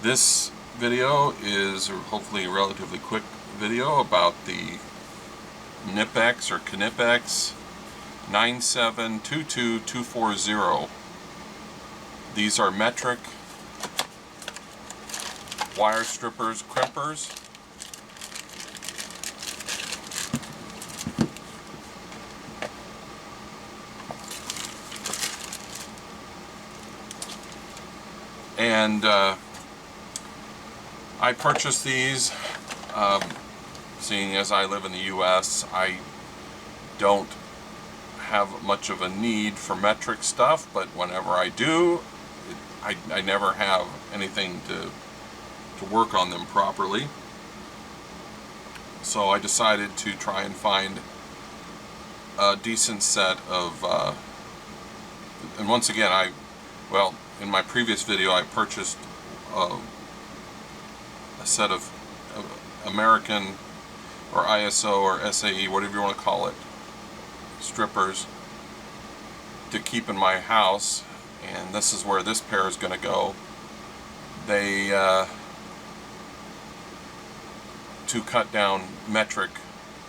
This video is hopefully a relatively quick video about the Knipex or Knipex 9722240. These are metric wire strippers, crimpers. And I purchased these, seeing as I live in the US, I don't have much of a need for metric stuff, but whenever I do, I never have anything to work on them properly. So I decided to try and find a decent set of, and once again, in my previous video I purchased a set of American or ISO or SAE, whatever you want to call it, strippers to keep in my house, and this is where this pair is going to go. They to cut down metric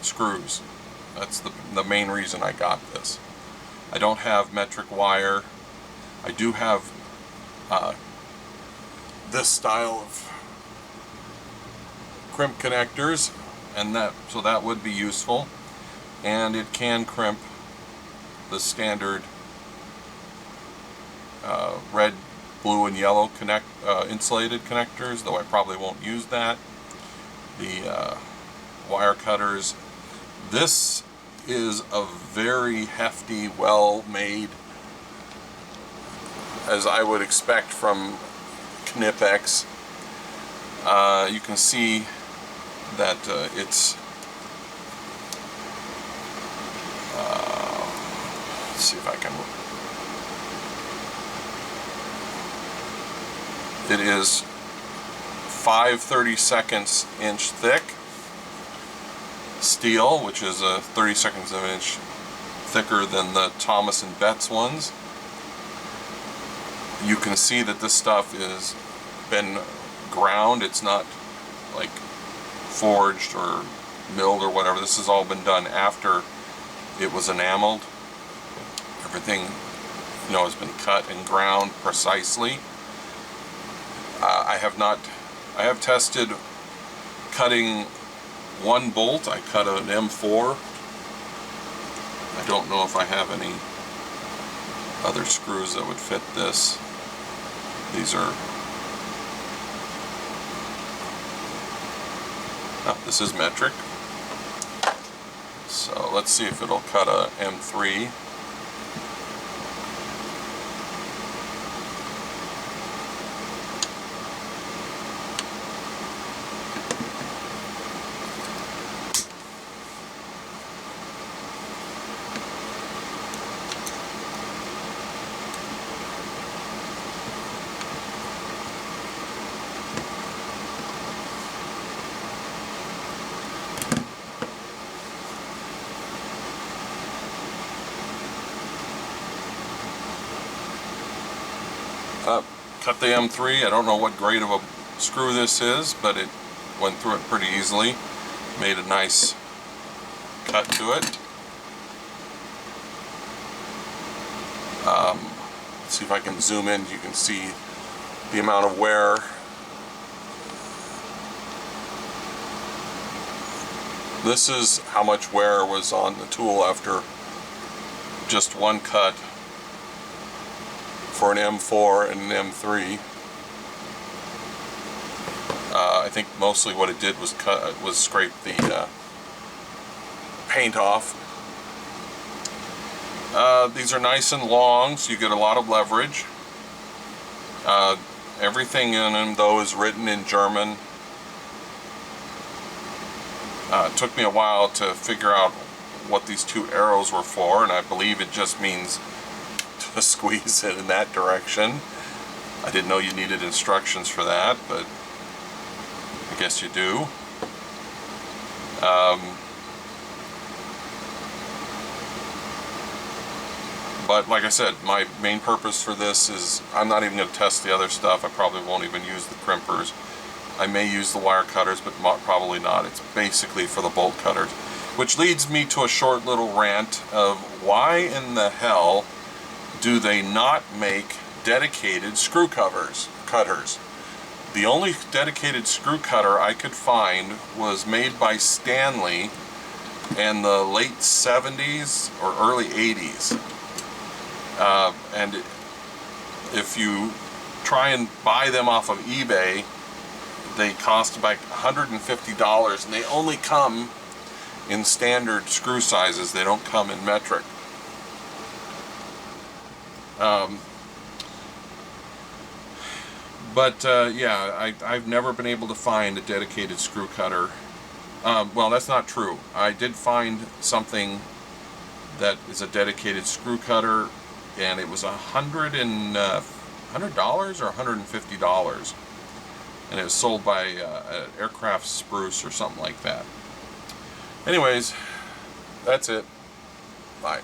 screws. That's the main reason I got this. I don't have metric wire. I do have this style of crimp connectors, and so that would be useful, and it can crimp the standard red, blue, and yellow insulated connectors, though I probably won't use that. The wire cutters. This is a very hefty, well-made, as I would expect from Knipex. You can see that it's let's see if I can. It is 5/32 inch thick steel, which is a 32 of an inch thicker than the Thomas and Betts ones. You can see that this stuff is been ground. It's not like forged or milled or whatever. This has all been done after it was enameled. Everything, has been cut and ground precisely. I have tested cutting one bolt. I cut an M4. I don't know if I have any other screws that would fit this. These are, this is metric. So let's see if it'll cut a M3. Cut the M3. I don't know what grade of a screw this is, but it went through it pretty easily. Made a nice cut to it. Let's see if I can zoom in. You can see the amount of wear. This is how much wear was on the tool after just one cut for an M4 and an M3. I think mostly what it did was scrape the paint off. These are nice and long, so you get a lot of leverage. Everything in them, though, is written in German. It took me a while to figure out what these two arrows were for, and I believe it just means to squeeze it in that direction. I didn't know you needed instructions for that, but I guess you do. But like I said, my main purpose for this is I'm not even going to test the other stuff. I probably won't even use the crimpers. I may use the wire cutters, but probably not. It's basically for the bolt cutters. Which leads me to a short little rant of why in the hell do they not make dedicated screw cutters? The only dedicated screw cutter I could find was made by Stanley in the late 70s or early 80s. And if you try and buy them off of eBay, they cost about $150, and they only come in standard screw sizes. They don't come in metric. Yeah, I've never been able to find a dedicated screw cutter. Well, that's not true. I did find something that is a dedicated screw cutter, and it was $100 or $150, and it was sold by an Aircraft Spruce or something like that. Anyways, that's it. Bye.